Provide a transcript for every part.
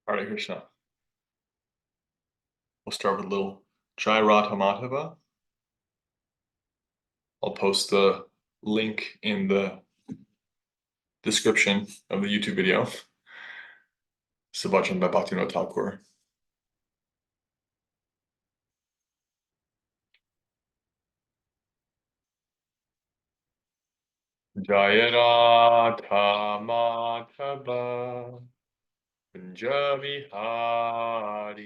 Hare Krishna. We'll start with a little Jai Radha Madhava. I'll post the link in the description of the YouTube video. Sabhajan by Bhakti Thakur. Jai Radha Madhava Kunja Vihari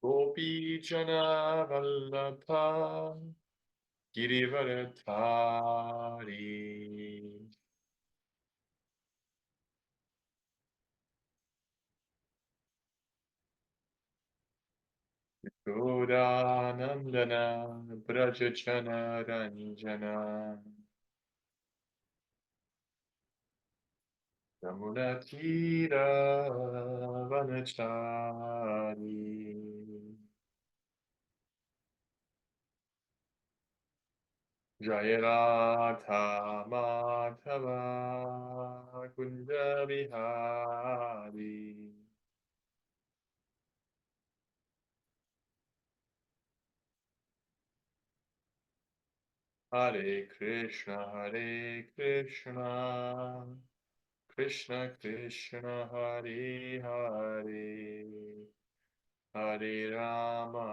Gopi Jana Vallabha Girivaradhari Godanandana Brajachana Ranjana Yamunatira Vanachari Jaya Radha Madhava Kunja Vihari Hare Krishna Krishna Krishna Hare Hare Hare Rama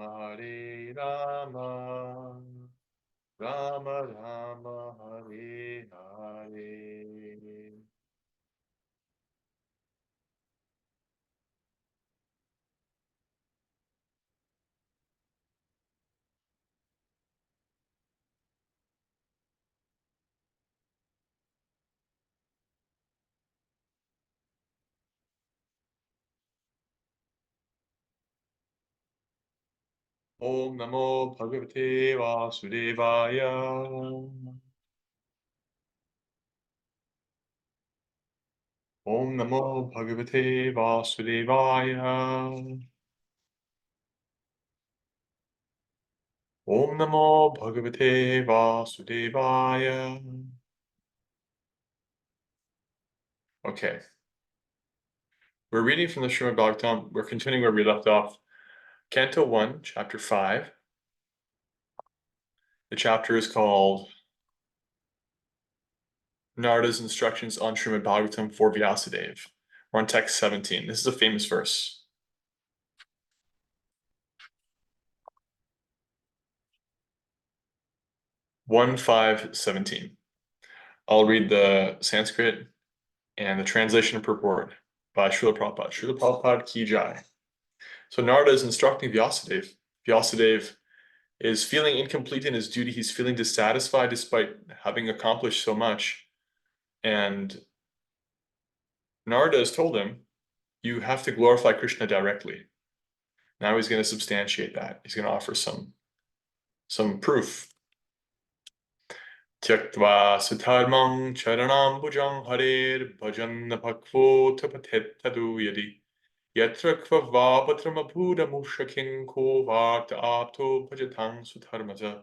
Rama Rama Hare Hare Om Namo Bhagavate Vasudevaya Om Namo Bhagavate Vasudevaya Om Namo Bhagavate Vasudevaya. Okay. We're reading from the Śrīmad Bhagavatam. We're continuing where we left off. Canto 1, Chapter 5. The chapter is called Narada's Instructions on Śrīmad Bhagavatam for Vyasadeva. We're on text 17. This is a famous verse. One 5:17. I'll read the Sanskrit and the translation and purport by Srila Prabhupada. Srila Prabhupada Ki Jai. So Narada is instructing Vyasadeva. Vyasadeva is feeling incomplete in his duty. He's feeling dissatisfied despite having accomplished so much. And Narada has told him, you have to glorify Krishna directly. Now he's going to substantiate that. He's going to offer some proof. Tyaktva sudharmam charanam bhujam harer bhajan bhakvo tapatet tadu yadi yatra kvava patramabhuda mushakin ko varta apto bhajatang sudharmaja.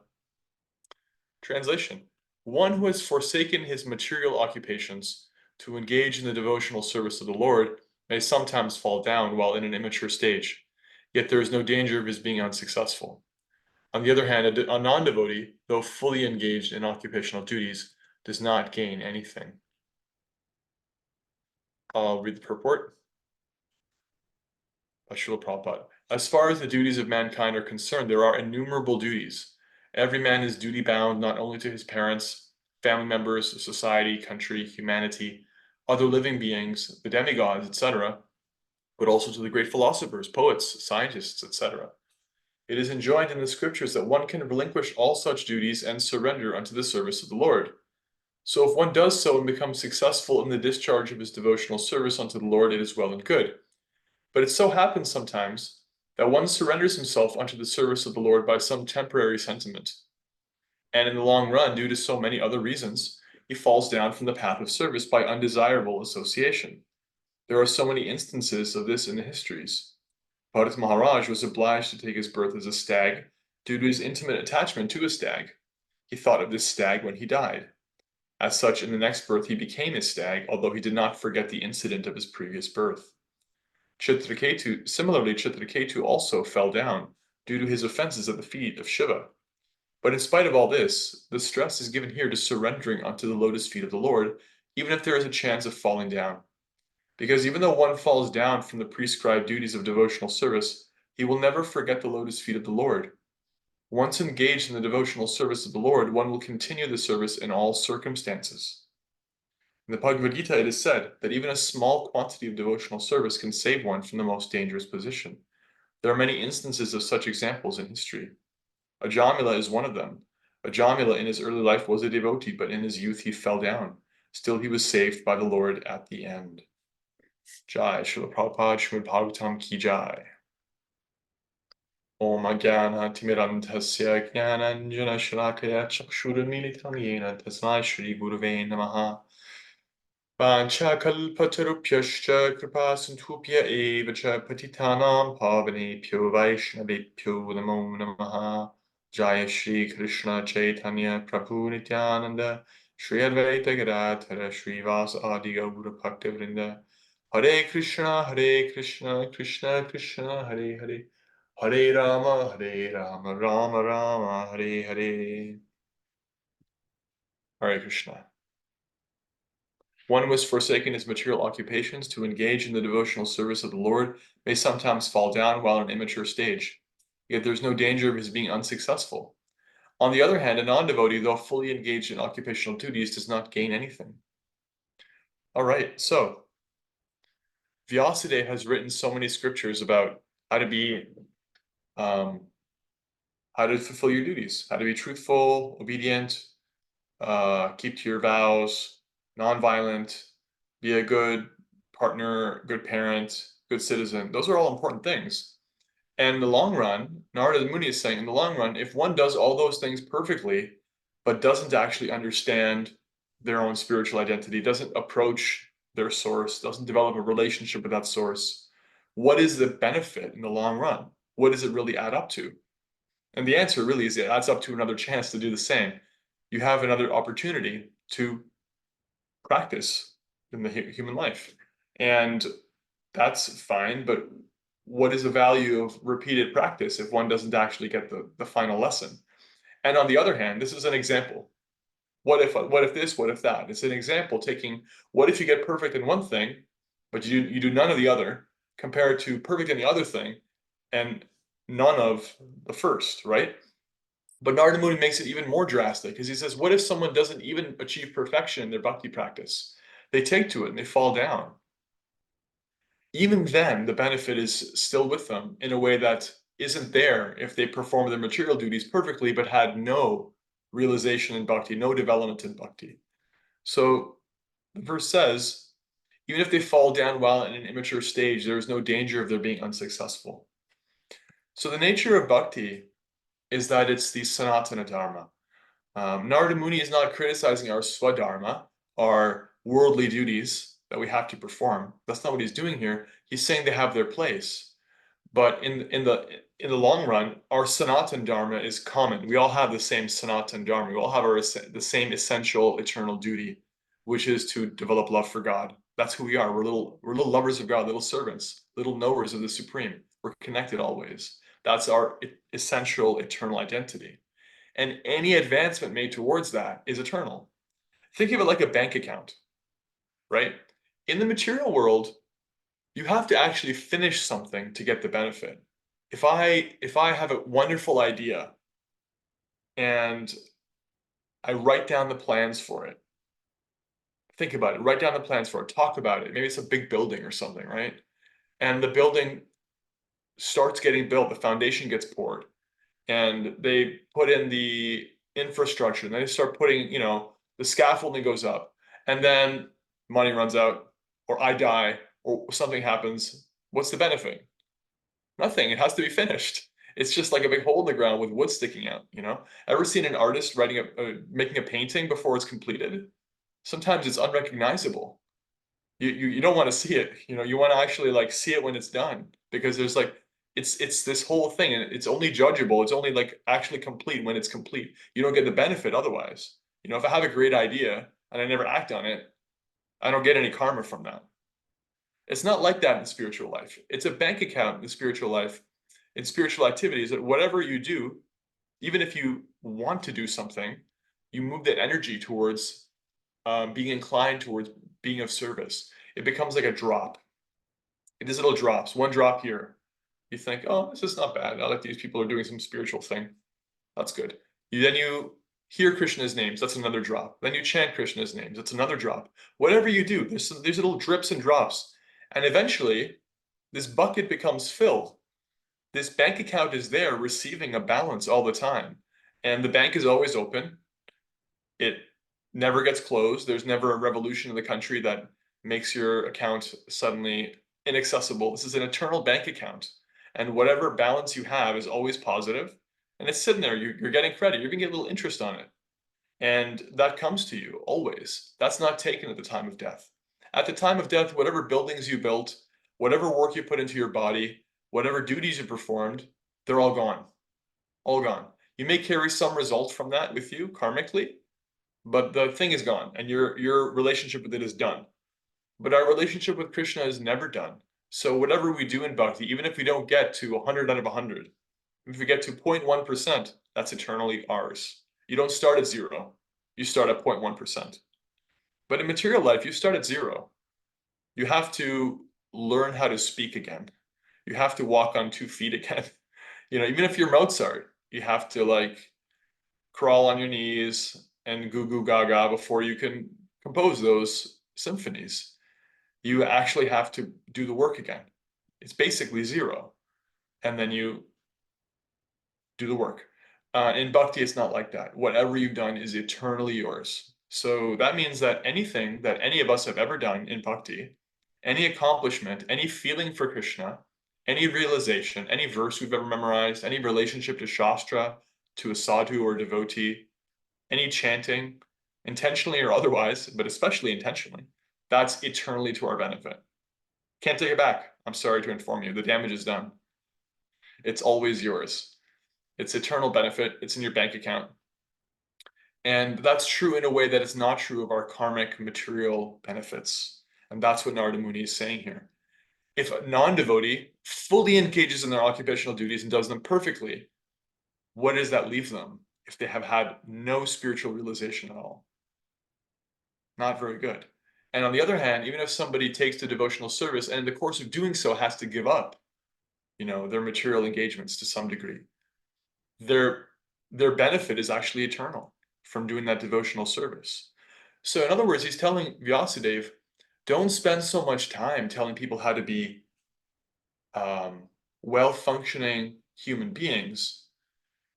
Translation: one who has forsaken his material occupations to engage in the devotional service of the Lord may sometimes fall down while in an immature stage, yet there is no danger of his being unsuccessful. On the other hand, a non-devotee, though fully engaged in occupational duties, does not gain anything. I'll read the purport. By Srila Prabhupada. As far as the duties of mankind are concerned, there are innumerable duties. Every man is duty-bound not only to his parents, family members, society, country, humanity, other living beings, the demigods, etc., but also to the great philosophers, poets, scientists, etc. It is enjoined in the scriptures that one can relinquish all such duties and surrender unto the service of the Lord. So if one does so and becomes successful in the discharge of his devotional service unto the Lord, it is well and good. But it so happens sometimes that one surrenders himself unto the service of the Lord by some temporary sentiment. And in the long run, due to so many other reasons, he falls down from the path of service by undesirable association. There are so many instances of this in the histories. Bharat Maharaj was obliged to take his birth as a stag due to his intimate attachment to a stag. he thought of this stag when he died. As such, in the next birth, he became a stag, although he did not forget the incident of his previous birth. Similarly, Chitraketu also fell down due to his offenses at the feet of Shiva. But in spite of all this, the stress is given here to surrendering unto the lotus feet of the Lord, even if there is a chance of falling down. Because even though one falls down from the prescribed duties of devotional service, he will never forget the lotus feet of the Lord. Once engaged in the devotional service of the Lord, one will continue the service in all circumstances. In the Bhagavad Gita, it is said that even a small quantity of devotional service can save one from the most dangerous position. There are many instances of such examples in history. Ajamila is one of them. Ajamila in his early life was a devotee, but in his youth he fell down. Still he was saved by the Lord at the end. Jai Srila Prabhupada Srimad Bhagavatam Ki Jai. Om Ajnana Timirandhasya Jnananjana Shalakaya Chakshurmilitam Yena Tasmai Shri Gurave Namaha. Vanchakalpatarupyascha kripasindhupya eva cha patitanam pavanebhyo vaishnavebhyo namo namaha. Jaya Shri Krishna Chaitanya Prabhu Nityananda Shri Advaita Gadadhara Shri Vasa Adi Gaura Bhakta Vrinda. Hare Krishna Krishna Krishna Hare Hare. Hare Rama Rama Rama Hare Hare. Hare Krishna. One who has forsaken his material occupations to engage in the devotional service of the Lord may sometimes fall down while in an immature stage, yet there is no danger of his being unsuccessful. On the other hand, a non-devotee, though fully engaged in occupational duties, does not gain anything. All right, so Vyasadeva has written so many scriptures about how to fulfill your duties, how to be truthful, obedient, keep to your vows, nonviolent, be a good partner, good parent, good citizen. Those are all important things. And in the long run, Narada Muni is saying, in the long run, if one does all those things perfectly, but doesn't actually understand their own spiritual identity, doesn't approach their source, doesn't develop a relationship with that source, what is the benefit in the long run? What does it really add up to? And the answer really is it adds up to another chance to do the same. You have another opportunity to practice in the human life. And that's fine, but what is the value of repeated practice if one doesn't actually get the final lesson? And on the other hand, this is an example. What if this, what if that? It's an example taking, what if you get perfect in one thing, but you do none of the other, compared to perfect in the other thing and none of the first, right? But Narada Muni makes it even more drastic, because he says, what if someone doesn't even achieve perfection in their bhakti practice? They take to it and they fall down. Even then, the benefit is still with them in a way that isn't there if they perform their material duties perfectly, but had no realization in bhakti, no development in bhakti. So the verse says, even if they fall down while in an immature stage, there is no danger of their being unsuccessful. So the nature of bhakti is that it's the Sanatana Dharma. Narada Muni is not criticizing our Swadharma, our worldly duties that we have to perform. That's not what he's doing here. He's saying they have their place. But in the long run, our Sanatana Dharma is common. We all have the same Sanatana Dharma. We all have the same essential eternal duty, which is to develop love for God. That's who we are. We're little lovers of God, little servants, little knowers of the Supreme. We're connected always. That's our essential eternal identity. And any advancement made towards that is eternal. Think of it like a bank account, right? In the material world, you have to actually finish something to get the benefit. If I have a wonderful idea and I write down the plans for it, think about it, write down the plans for it, talk about it. Maybe it's a big building or something, right? And the building starts getting built, the foundation gets poured, and they put in the infrastructure, and then they start putting, the scaffolding goes up, and then money runs out, or I die, or something happens. What's the benefit? Nothing. It has to be finished. It's just like a big hole in the ground with wood sticking out. Ever seen an artist making a painting before it's completed? Sometimes it's unrecognizable. You don't want to see it. You want to actually see it when it's done, because there's It's this whole thing, and it's only judgeable. It's only like actually complete when it's complete. You don't get the benefit otherwise. If I have a great idea and I never act on it, I don't get any karma from that. It's not like that in spiritual life. It's a bank account in the spiritual life, in spiritual activities, that whatever you do, even if you want to do something, you move that energy towards being inclined towards being of service. It becomes like a drop. These little drops, one drop here. You think, oh, this is not bad. I like these people are doing some spiritual thing. That's good. Then you hear Krishna's names. That's another drop. Then you chant Krishna's names. That's another drop. Whatever you do, there's little drips and drops. And eventually, this bucket becomes filled. This bank account is there receiving a balance all the time. And the bank is always open. It never gets closed. There's never a revolution in the country that makes your account suddenly inaccessible. This is an eternal bank account. And whatever balance you have is always positive, and it's sitting there. You're getting credit. You're going to get a little interest on it. And that comes to you always. That's not taken at the time of death. At the time of death, whatever buildings you built, whatever work you put into your body, whatever duties you performed, they're all gone. All gone. You may carry some result from that with you karmically, but the thing is gone, and your relationship with it is done. But our relationship with Krishna is never done. So whatever we do in bhakti, even if we don't get to 100 out of 100, if we get to 0.1%, that's eternally ours. You don't start at 0. You start at 0.1%. But in material life, you start at 0. You have to learn how to speak again. You have to walk on 2 feet again. Even if you're Mozart, you have to crawl on your knees and goo goo gaga before you can compose those symphonies. You actually have to do the work again. It's basically 0. And then you do the work. In bhakti, it's not like that. Whatever you've done is eternally yours. So that means that anything that any of us have ever done in bhakti, any accomplishment, any feeling for Krishna, any realization, any verse we've ever memorized, any relationship to Shastra, to a sadhu or devotee, any chanting, intentionally or otherwise, but especially intentionally, that's eternally to our benefit. Can't take it back. I'm sorry to inform you. The damage is done. It's always yours. It's eternal benefit. It's in your bank account. And that's true in a way that is not true of our karmic material benefits. And that's what Narada Muni is saying here. If a non-devotee fully engages in their occupational duties and does them perfectly, what does that leave them if they have had no spiritual realization at all? Not very good. And on the other hand, even if somebody takes to devotional service and in the course of doing so has to give up, their material engagements to some degree, their benefit is actually eternal from doing that devotional service. So in other words, he's telling Vyasadeva, don't spend so much time telling people how to be well-functioning human beings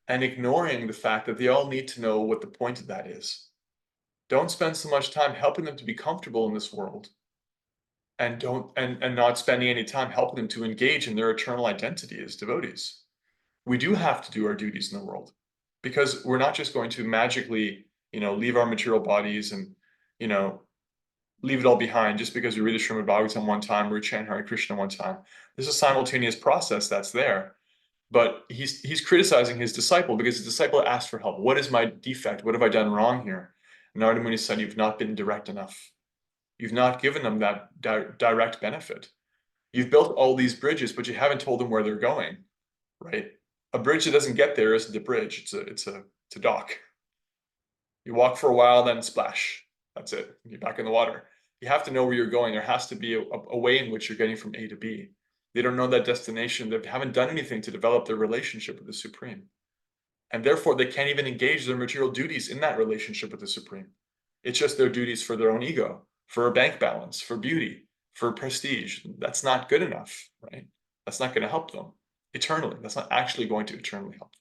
and ignoring the fact that they all need to know what the point of that is. Don't spend so much time helping them to be comfortable in this world, and not spending any time helping them to engage in their eternal identity as devotees. We do have to do our duties in the world, because we're not just going to magically, leave our material bodies and, leave it all behind just because we read the Srimad Bhagavatam one time or we chant Hare Krishna one time. There's a simultaneous process that's there. But he's criticizing his disciple because his disciple asked for help. What is my defect? What have I done wrong here? Narada Muni said, you've not been direct enough. You've not given them that direct benefit. You've built all these bridges, but you haven't told them where they're going, right? A bridge that doesn't get there isn't a bridge. It's a dock. You walk for a while, then splash. That's it. You're back in the water. You have to know where you're going. There has to be a way in which you're getting from A to B. They don't know that destination. They haven't done anything to develop their relationship with the Supreme. And therefore, they can't even engage their material duties in that relationship with the Supreme. It's just their duties for their own ego, for a bank balance, for beauty, for prestige. That's not good enough, right? That's not going to help them eternally. That's not actually going to eternally help them.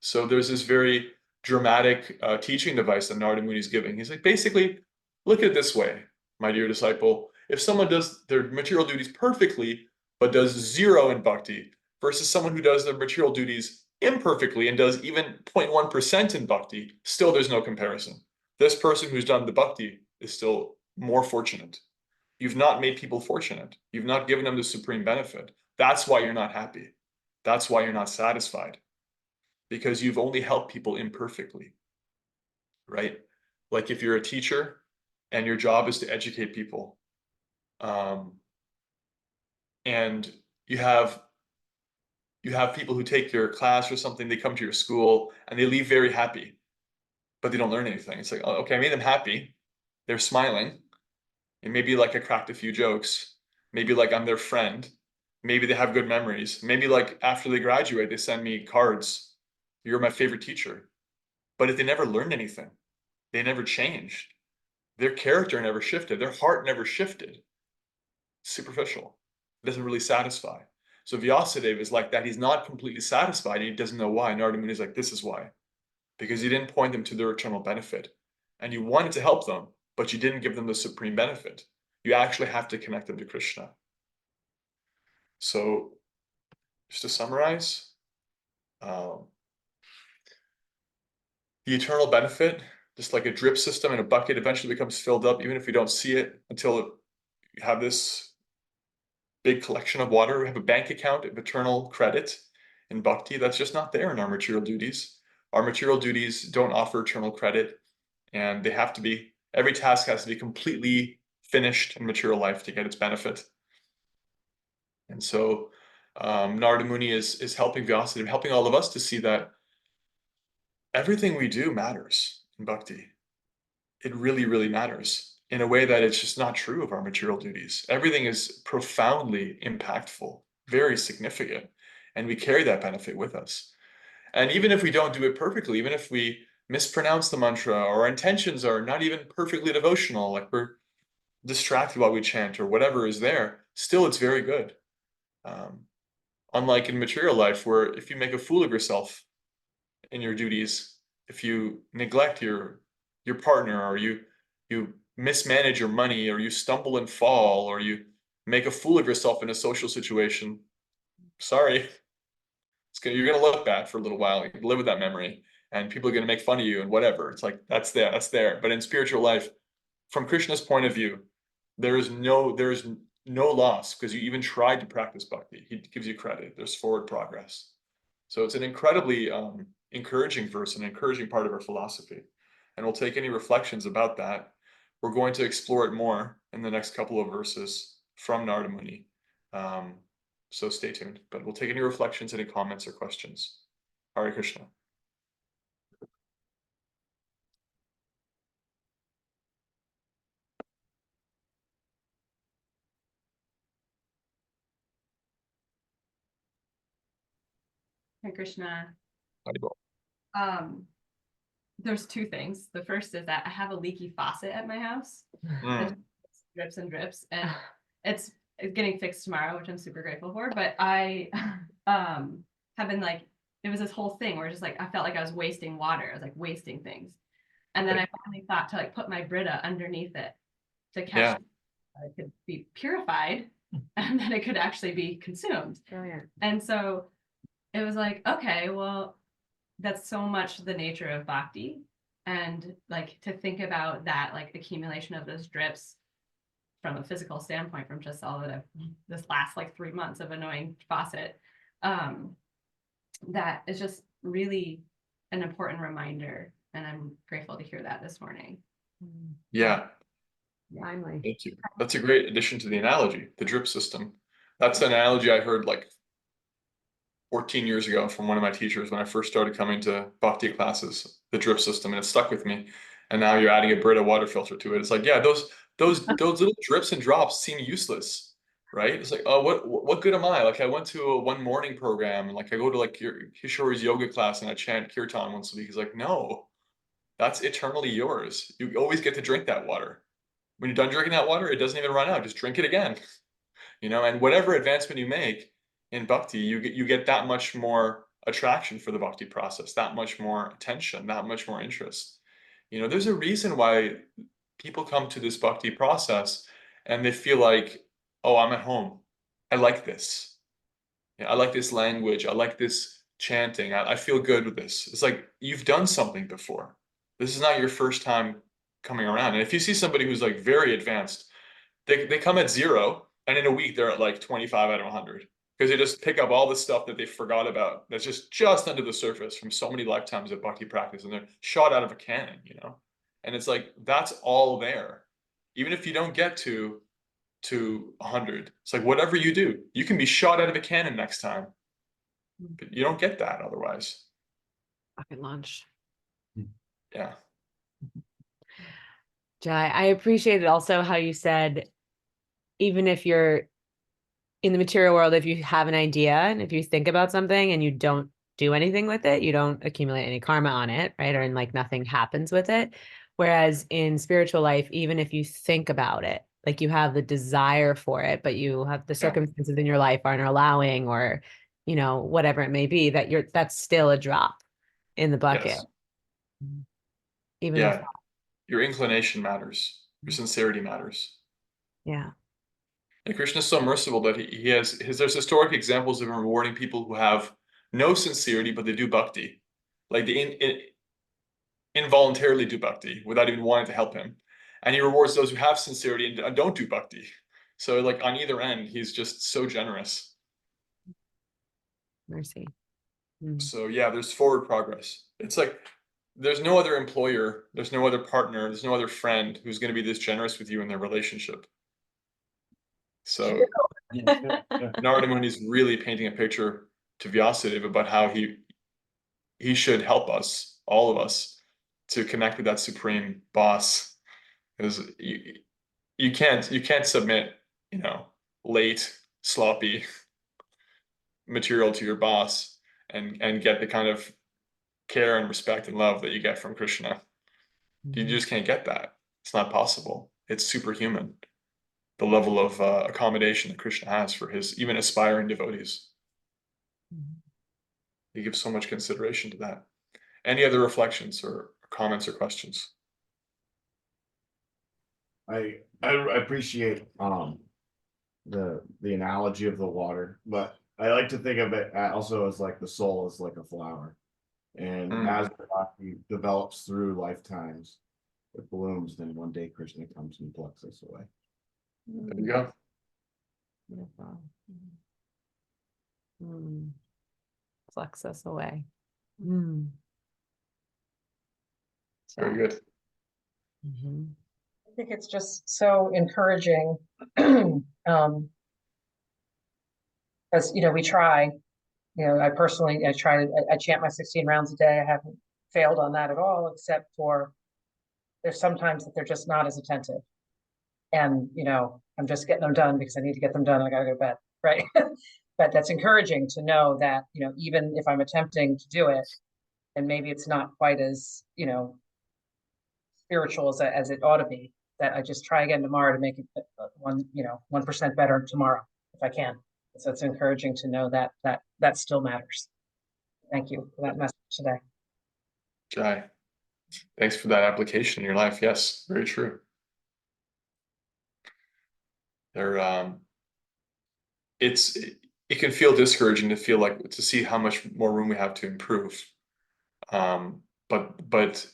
So there's this very dramatic teaching device that Narada Muni is giving. He's like, basically, look at it this way, my dear disciple. If someone does their material duties perfectly, but does 0 in bhakti, versus someone who does their material duties imperfectly and does even 0.1% in bhakti, still there's no comparison. This person who's done the bhakti is still more fortunate. You've not made people fortunate. You've not given them the supreme benefit. That's why you're not happy. That's why you're not satisfied, because you've only helped people imperfectly, right? Like if you're a teacher and your job is to educate people, um, and you have people who take your class or something, they come to your school and they leave very happy, but they don't learn anything. It's like, oh, okay, I made them happy. They're smiling. And maybe like I cracked a few jokes. Maybe like I'm their friend. Maybe they have good memories. Maybe like after they graduate, they send me cards. You're my favorite teacher. But if they never learned anything, they never changed, their character never shifted, their heart never shifted. Superficial. It doesn't really satisfy. So Vyasadeva is like that. He's not completely satisfied and he doesn't know why. Narada Muni is like, this is why. Because you didn't point them to their eternal benefit. And you wanted to help them, but you didn't give them the supreme benefit. You actually have to connect them to Krishna. So, just to summarize, the eternal benefit, just like a drip system in a bucket, eventually becomes filled up, even if we don't see it until you have this big collection of water. We have a bank account of eternal credit in bhakti that's just not there in our material duties. Our material duties don't offer eternal credit, and they have to be, every task has to be completely finished in material life to get its benefit. And so Narada Muni is helping Vyasadeva, helping all of us to see that everything we do matters in bhakti. It really, really matters in a way that it's just not true of our material duties. Everything is profoundly impactful, very significant, and we carry that benefit with us. And even if we don't do it perfectly, even if we mispronounce the mantra, or our intentions are not even perfectly devotional, like we're distracted while we chant or whatever is there, still it's very good. Unlike in material life, where if you make a fool of yourself in your duties, if you neglect your partner, or you mismanage your money, or you stumble and fall, or you make a fool of yourself in a social situation, sorry, you're gonna look bad for a little while. You can live with that memory, and people are gonna make fun of you and whatever. It's like that's there. But in spiritual life, from Krishna's point of view, there is no loss, because you even tried to practice bhakti. He gives you credit. There's forward progress. So it's an incredibly encouraging verse, an encouraging part of our philosophy. And we'll take any reflections about that. We're going to explore it more in the next couple of verses from Narada Muni. So stay tuned. But we'll take any reflections, any comments or questions. Hare Krishna. Hare Krishna. Haribol. There's two things. The first is that I have a leaky faucet at my house. It drips and drips, and it's getting fixed tomorrow, which I'm super grateful for. But I have been like, it was this whole thing where just like I felt like I was wasting water. I was like wasting things. And then I finally thought to like put my Brita underneath it to catch it could be purified and then it could actually be consumed. And so it was like, okay, well, that's so much the nature of bhakti. And like to think about that, like accumulation of those drips from a physical standpoint, from just all of this last like 3 months of annoying faucet, that is just really an important reminder. And I'm grateful to hear that this morning. Yeah. Finally. Thank you. That's a great addition to the analogy, the drip system. That's an analogy I heard like 14 years ago from one of my teachers when I first started coming to bhakti classes, the drip system, and it stuck with me. And now you're adding a Brita water filter to it. It's like, yeah, those little drips and drops seem useless, right? It's like, oh, what good am I? Like I went to a one morning program, and like I go to like Kishori's yoga class and I chant kirtan once a week. He's like, no, that's eternally yours. You always get to drink that water. When you're done drinking that water, it doesn't even run out. Just drink it again. And whatever advancement you make in bhakti, you get that much more attraction for the bhakti process, that much more attention, that much more interest. There's a reason why people come to this bhakti process and they feel like, oh, I'm at home. I like this. I like this language. I like this chanting. I feel good with this. It's like you've done something before. This is not your first time coming around. And if you see somebody who's like very advanced, they come at 0, and in a week they're at like 25 out of 100. because they just pick up all the stuff that they forgot about that's just under the surface from so many lifetimes of bhakti practice, and they're shot out of a cannon, you know. And it's like that's all there, even if you don't get to 100. It's like whatever you do, you can be shot out of a cannon next time, but you don't get that otherwise. Rocket launch. Yeah. Jai, I appreciated also how you said, even if you're in the material world, if you have an idea and if you think about something and you don't do anything with it, you don't accumulate any karma on it, right? Or and like nothing happens with it. Whereas in spiritual life, even if you think about it, like you have the desire for it, but you have the circumstances in your life aren't allowing, or, you know, whatever it may be, that's still a drop in the bucket. Yes. Even Yeah. Your inclination matters. Your sincerity matters. Yeah. And Krishna is so merciful that there's historic examples of him rewarding people who have no sincerity, but they do bhakti. Like they involuntarily do bhakti without even wanting to help him. And he rewards those who have sincerity and don't do bhakti. So like on either end, he's just so generous. Mercy. So yeah, there's forward progress. It's like there's no other employer, there's no other partner, there's no other friend who's going to be this generous with you in their relationship. So Narada Muni is really painting a picture to Vyasadeva about how he should help us, all of us, to connect with that supreme boss. Because you can't submit, you know, late, sloppy material to your boss and get the kind of care and respect and love that you get from Krishna. You just can't get that. It's not possible. It's superhuman, the level of accommodation that Krishna has for his even aspiring devotees. He gives so much consideration to that. Any other reflections or comments or questions? I appreciate the analogy of the water, but I like to think of it also as like the soul is like a flower, and as the bhakti develops through lifetimes, it blooms. Then one day Krishna comes and plucks us away. There you go. Beautiful. Plucks us away. Very good. I think it's just so encouraging. As you know, we try. You know, I chant my 16 rounds a day. I haven't failed on that at all, except for there's sometimes that they're just not as attentive. And, you know, I'm just getting them done because I need to get them done. I gotta go to bed, right? But that's encouraging to know that, you know, even if I'm attempting to do it, and maybe it's not quite as, you know, spiritual as it ought to be, that I just try again tomorrow to make it 1% better tomorrow if I can. So it's encouraging to know that still matters. Thank you for that message today. Jai, thanks for that application in your life. Yes, very true. It can feel discouraging to feel like to see how much more room we have to improve. But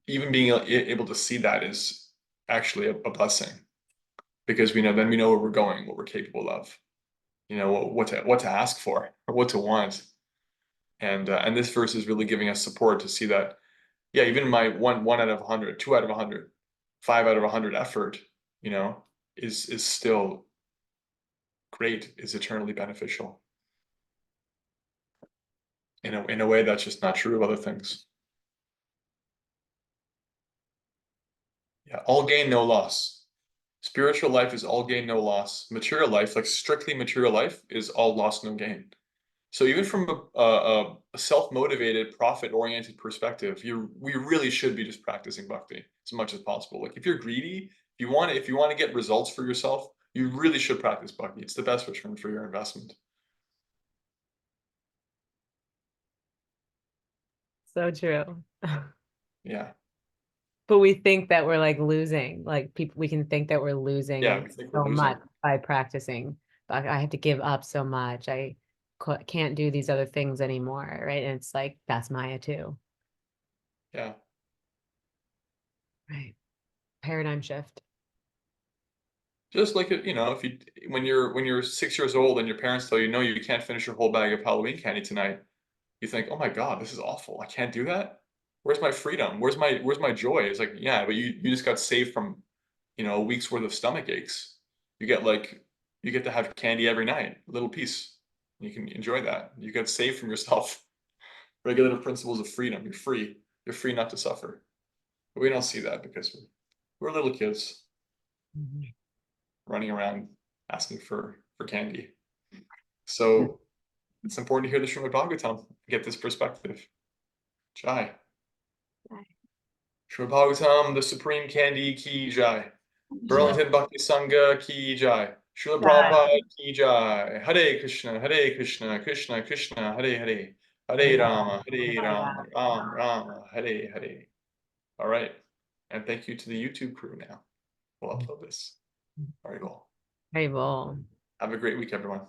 even being able to see that is actually a blessing, because we know where we're going, what we're capable of, you know, what to ask for or what to want. And this verse is really giving us support to see that, yeah, even my one out of 100, 2 out of 100, 5 out of 100 effort, you know, is still great, is eternally beneficial in a way that's just not true of other things. Yeah, all gain, no loss. Spiritual life is all gain, no loss. Material life, like strictly material life, is all loss, no gain. So even from a self-motivated, profit-oriented perspective, we really should be just practicing bhakti as much as possible. Like if you're greedy, if you want to get results for yourself, you really should practice bhakti. It's the best return for your investment. So true. Yeah. But we think that we're like losing, like we can think that we're losing Yeah, we think we're so losing. much by practicing. But I have to give up so much. I can't do these other things anymore, right? And it's like, that's Maya too. Yeah. Right. Paradigm shift. Just like, you know, if you, when you're 6 years old and your parents tell you, no, you can't finish your whole bag of Halloween candy tonight, you think, oh my God, this is awful. I can't do that. Where's my freedom? Where's my joy? It's like, yeah, but you just got saved from, you know, a week's worth of stomach aches. You get to have candy every night, a little piece. You can enjoy that. You get saved from yourself. Regulative principles of freedom. You're free. You're free not to suffer. But we don't see that because we're little kids running around asking for candy. So it's important to hear the Srimad Bhagavatam, get this perspective. Jai. Srimad Bhagavatam, the supreme candy, ki jai. Burlington Bhakti Sangha, ki jai. Srila Prabhupada, ki jai. Hare Krishna, Krishna Krishna, Hare Hare. Hare Rama, Ram Rama, Hare Hare. All right. And thank you to the YouTube crew now. We'll upload this. Very well. Very well. Have a great week, everyone.